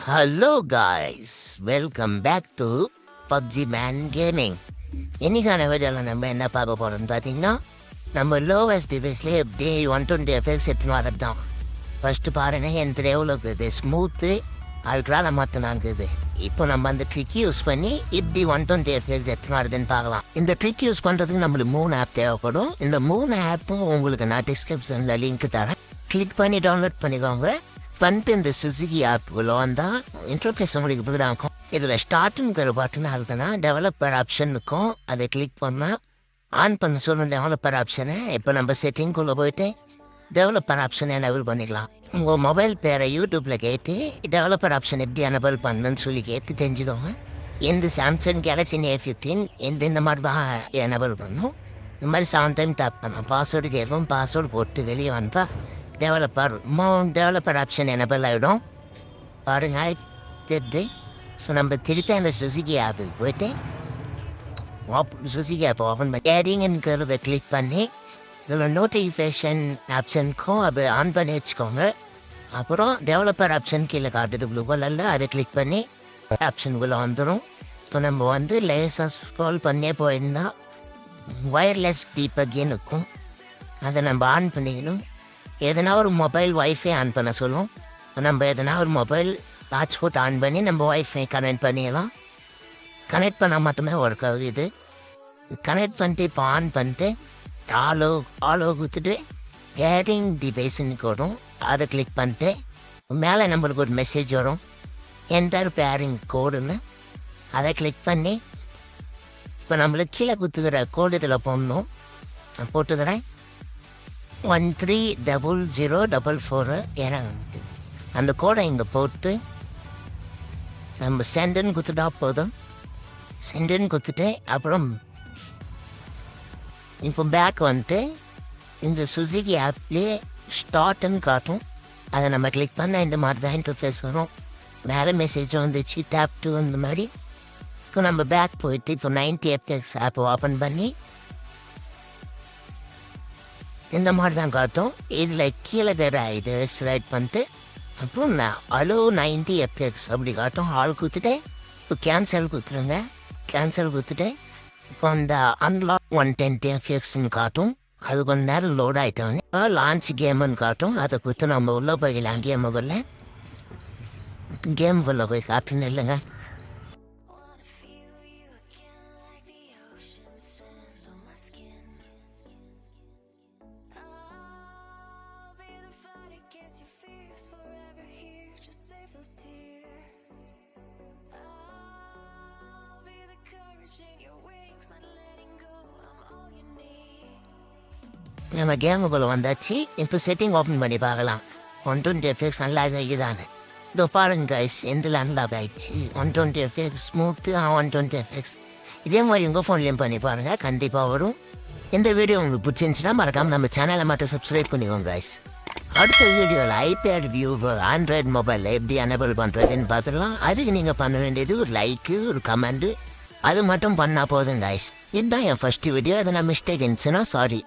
Hello guys, welcome back to PUBG man gaming. இன்னைக்கான வீடியோவில் நம்ம என்ன பார்க்க போகிறோம்னு பார்த்தீங்கன்னா, நம்ம லோவஸ்ட் டிவைஸ்லேயே எப்படி 120 எஃப்எக்ஸ் எடுத்துன்னு வரது தான். ஃபஸ்ட்டு பாருங்கள், என் எவ்வளோ இருக்குது ஸ்மூத்து அல்ட்ராவில் மாற்றினாங்குது. இப்போ நம்ம அந்த ட்ரிக் யூஸ் பண்ணி இப்படி 120 எஃப்எக்ஸ் எடுத்துன்னு வரதுன்னு பார்க்கலாம். இந்த ட்ரிக் யூஸ் பண்ணுறதுக்கு நம்மளுக்கு 3 ஆப் தேவைப்படும். இந்த 3 ஆப்பும் உங்களுக்கு நான் டிஸ்கிரிப்ஷனில் லிங்க் தரேன். கிளிக் பண்ணி டவுன்லோட் பண்ணிக்கோங்க. பண்ணிட்டு இந்த சுசுகி ஆப் உள்ள வந்தால் இன்டர்ஃபேஸ் உங்களுக்கு இப்படி தான் இருக்கும். இதில் ஸ்டார்ட்டுங்கிற பட்டன் அழுத்தினா டெவலப்பர் ஆப்ஷன் இருக்கும். அதை கிளிக் பண்ணால் ஆன் பண்ண சொல்லணும் டெவலப்பர் ஆப்ஷனை. இப்போ நம்ம செட்டிங்குள்ளே போயிட்டு டெவலப்பர் ஆப்ஷனை எனபிள் பண்ணிக்கலாம். உங்கள் மொபைல் பேரை யூடியூப்பில் கேட்டு டெவலப்பர் ஆப்ஷன் எப்படி எனபிள் பண்ணணும்னு சொல்லி கேட்டு தெரிஞ்சுக்கோங்க. இந்த சாம்சங் கேலக்ஸி A15 இந்த மாதிரி தான் எனபிள் பண்ணணும். இந்த மாதிரி 7 டைம் டேப் பண்ணணும். பாஸ்வேர்டு கேட்கும், பாஸ்வேர்டு போட்டு வெளியே வந்தா டெவலப்பர் ஆப்ஷன் எனபிள் ஆகிடும். பாருங்க தெரியுது. ஸோ நம்ம திருப்பி அந்த சுசுகி ஆப்புக்கு போய்ட்டு சுசுகி ஆப் ஓப்பன் பண்ணி ஏரிங்கிறத கிளிக் பண்ணி இதில் நோட்டிஃபிகேஷன் ஆப்ஷனுக்கும் அதை ஆன் பண்ணி வச்சுக்கோங்க. அப்புறம் டெவலப்பர் ஆப்ஷன் கீழே காட்டுது ப்ளூ கலரில், அதை கிளிக் பண்ணி ஆப்ஷனுக்குள்ளே வந்துடும். ஸோ நம்ம வந்து லேசாக ஸ்க்ரோல் பண்ணியே போயிருந்தால் ஒயர்லெஸ் டீபக்கின்னு இருக்கும். அதை நம்ம ஆன் பண்ணிக்கணும். எதனா ஒரு மொபைல் ஒய்ஃபை ஆன் பண்ண சொல்லுவோம். நம்ம எதனா ஒரு மொபைல் ஹாட்ஸ்பாட் ஆன் பண்ணி நம்ம ஒய்ஃபை கனெக்ட் பண்ணிடலாம். கனெக்ட் பண்ணால் மட்டுமே ஒர்க் ஆகுது. இது கனெக்ட் பண்ணிட்டு இப்போ ஆன் பண்ணிட்டு ஆலோ கொடுத்துட்டு ஏரிங் டிவைஸ்ன்னு வரும். அதை கிளிக் பண்ணிட்டு மேலே நம்மளுக்கு ஒரு மெசேஜ் வரும், என்டர் பேரிங் கோடுன்னு. அதை கிளிக் பண்ணி இப்போ நம்மளுக்கு கீழே கொடுத்துக்கிற கோடு இதில் போடணும். நான் போட்டுக்கிறேன் 130044 ஏன்னா அந்த கோடை இங்கே போட்டு நம்ம சென்டர்னு கொடுத்துட்டா போதும். சென்டர்னு கொடுத்துட்டு அப்புறம் இப்போ பேக் வந்துட்டு இந்த சுசுகி ஆப்லேயே ஸ்டார்ட்னு காட்டும். அதை நம்ம கிளிக் பண்ண இந்த மாதிரி தான் இன்டர்ஃபேஸ் வரும். மேலே மெசேஜ் வந்துச்சு டேப் டு இந்த மாதிரி. இப்போ நம்ம பேக் போயிட்டு இப்போ 90 எஃப்எக்ஸ் ஆப் ஓப்பன் பண்ணி இந்த மாதிரி தான் காட்டும். இதில் கீழே வேறு இது ஸ்லைட் பண்ணிட்டு அப்புறம் அலோ 90 எஃப்எக்ஸ் அப்படி காட்டும். ஆள் கொடுத்துட்டு இப்போ கேன்சல் கொடுத்துருங்க. கேன்சல் கொடுத்துட்டு இப்போ அந்த அன்லாக் 120 எஃப்எக்ஸ்ன்னு காட்டும். அது கொஞ்சம் நேரம் லோட் ஆகிட்டோம். லான்ச் கேமுன்னு காட்டும். அதை கொடுத்து நம்ம உள்ளே போய்க்கலாம். கேமுக்குள்ளே போய் காட்டுன்னு இல்லைங்க. நம்ம கேமுக்குள்ளே வந்தாச்சு. இப்போ செட்டிங் ஓப்பன் பண்ணி பார்க்கலாம். 120 எஃப்எக்ஸ் நல்லா இருக்குதானே. இதோ பாருங்க கைஸ், எந்தில் அன்லாக் ஆகிடுச்சு. 120 எஃப்எக்ஸ் ஸ்மூத்து 120 எஃப்எக்ஸ். இதே மாதிரி உங்கள் ஃபோன்லேயும் பண்ணி பாருங்கள், கண்டிப்பாக வரும். இந்த வீடியோ உங்களுக்கு பிடிச்சிருந்துச்சுன்னா மறக்காமல் நம்ம சேனலை மட்டும் சப்ஸ்கிரைப் பண்ணிக்கோங்க கைஸ். அடுத்த வீடியோவில் ஐபேட் வியூவர் ஆண்ட்ராய்டு மொபைலில் எப்படி எனபிள் பண்ணுறதுன்னு பார்த்துடலாம். அதுக்கு நீங்கள் பண்ண வேண்டியது ஒரு லைக்கு, ஒரு கமெண்ட்டு, அது மட்டும் பண்ணால் போதும் கைஸ். இதுதான் என் ஃபஸ்ட்டு வீடியோ. அதை நான் மிஸ்டேக் இருந்துச்சுன்னா சாரி.